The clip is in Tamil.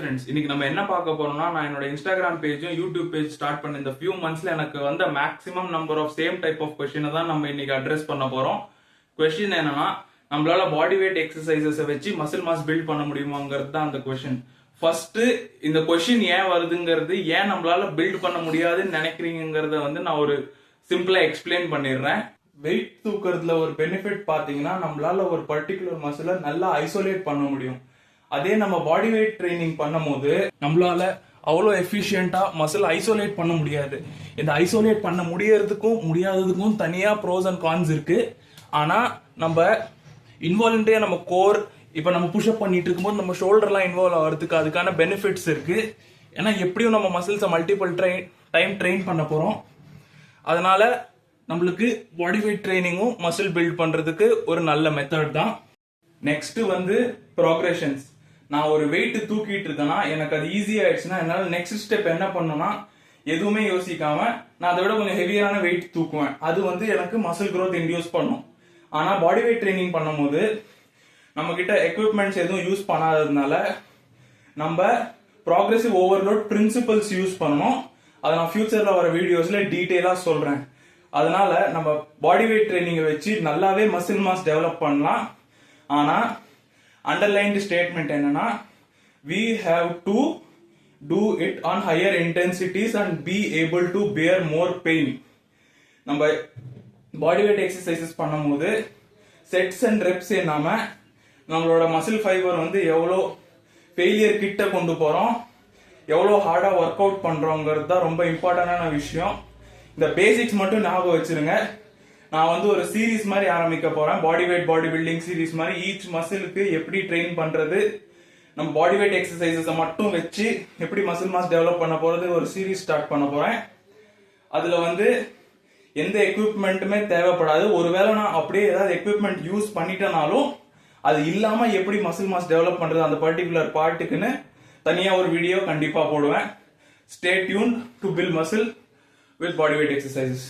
ஃப்ரெண்ட்ஸ், இன்னைக்கு நம்ம என்ன பார்க்க போறோம்னா, நான் என்னோட இன்ஸ்டாகிராம் பேஜும் யூடியூப் பேஜ் ஸ்டார்ட் பண்ண இந்த ஃபியூ மந்த்ஸ்ல எனக்கு வந்த maximum number of same type of கொஸ்டினை தான் நம்ம இன்னைக்கு அட்ரஸ் பண்ண போறோம். கொஸ்டின் என்னன்னா, நம்மளால பாடி வெயிட் எக்ஸசைசஸ் வச்சு மசில் மாஸ் பில்ட் பண்ண முடியுமாங்கிறது தான் அந்த கொஸ்டின். ஃபர்ஸ்ட் இந்த கொஸ்டின் ஏன் வருதுங்கிறது, ஏன் நம்மளால பில்ட் பண்ண முடியாதுன்னு நினைக்கிறீங்கிறத நான் ஒரு சிம்பிளா எக்ஸ்பிளைன் பண்ணிடுறேன். வெயிட் தூக்குறதுல ஒரு பெனிஃபிட் பாத்தீங்கன்னா, நம்மளால ஒரு பர்டிகுலர் மசிலை நல்லா ஐசோலேட் பண்ண முடியும். அதே நம்ம பாடி வெயிட் ட்ரைனிங் பண்ணும்போது நம்மளால அவ்வளோ எஃபிஷியண்டா மசில் ஐசோலேட் பண்ண முடியாது. இந்த ஐசோலேட் பண்ண முடியறதுக்கும் முடியாததுக்கும் தனியா ப்ரோஸ் அண்ட் கான்ஸ் இருக்கு. ஆனா நம்ம இன்வாலண்டரியா நம்ம கோர் இப்ப நம்ம புஷ்அப் பண்ணிட்டு இருக்கும்போது நம்ம ஷோல்டர்லாம் இன்வால்வ் ஆகிறதுக்கு அதுக்கான பெனிஃபிட்ஸ் இருக்கு. ஏன்னா எப்படியும் நம்ம மசில்ஸை மல்டிபிள் டைம் ட்ரெயின் பண்ண போறோம். அதனால நம்மளுக்கு பாடி வெயிட் ட்ரைனிங்கும் மசில் பில்ட் பண்றதுக்கு ஒரு நல்ல மெத்தட் தான். Next progressions. நான் ஒரு வெயிட் தூக்கிட்டு இருக்கேன்னா எனக்கு அது ஈஸி ஆயிடுச்சுன்னா என்னால நெக்ஸ்ட் ஸ்டெப் என்ன பண்ணணும்னா, எதுவுமே யோசிக்காம நான் அதை விட கொஞ்சம் ஹெவியான வெயிட் தூக்குவேன். அது எனக்கு மசில் growth இன்டியூஸ் பண்ணும். ஆனா பாடி வெயிட் ட்ரைனிங் பண்ணும்போது நம்ம கிட்ட எக்யூப்மெண்ட்ஸ் எதுவும் யூஸ் பண்ணாததுனால நம்ம ப்ராக்ரெசிவ் ஓவர்லோட் பிரின்சிபல்ஸ் யூஸ் பண்ணணும். அதை நான் ஃபியூச்சர்ல வர வீடியோஸ்ல டீட்டெயிலா சொல்றேன். அதனால நம்ம பாடி வெயிட் ட்ரைனிங்கை வச்சு நல்லாவே மசில் மாஸ் டெவலப் பண்ணலாம். ஆனா அண்டர்லைன்டு ஸ்டேட்மெண்ட் என்னன்னா, we have to do it on higher intensities and be able to bear more pain. நம்ம பாடி வெயிட் எக்ஸசைசஸ் பண்ணும்போது செட்ஸ் அண்ட் ரெப்ஸ் இல்லாம நம்மளோட மசில் ஃபைபர் எவ்வளோ ஃபெயிலியர் கிட்ட கொண்டு போறோம், எவ்வளோ ஹார்டா ஒர்க் அவுட் பண்றோங்கிறது தான் ரொம்ப இம்பார்ட்டன்டான விஷயம். இந்த பேசிக்ஸ் மட்டும் ஞாபகம் வச்சிருங்க. நான் ஒரு சீரீஸ் மாதிரி ஆரம்பிக்க போறேன். Body weight body building series மாதிரி ஈச் மசிலுக்கு எப்படி ட்ரெயின் பண்றது, நம்ம பாடி வெயிட் எக்ஸசைசஸ் மட்டும் வச்சு எப்படி மசில் மாஸ் டெவலப் பண்ண போறது ஒரு சீரீஸ் ஸ்டார்ட் பண்ண போறேன். அதுல எந்த எக்யூப்மெண்ட்டுமே தேவைப்படாது. ஒருவேளை நான் அப்படியே ஏதாவது எக்யூப்மெண்ட் யூஸ் பண்ணிட்டனாலும் அது இல்லாம எப்படி மசில் மாஸ் டெவலப் பண்றது அந்த பர்டிகுலர் பார்ட்டுக்குன்னு தனியா ஒரு வீடியோ கண்டிப்பா போடுவேன். Stay tuned to build muscle with body weight exercises.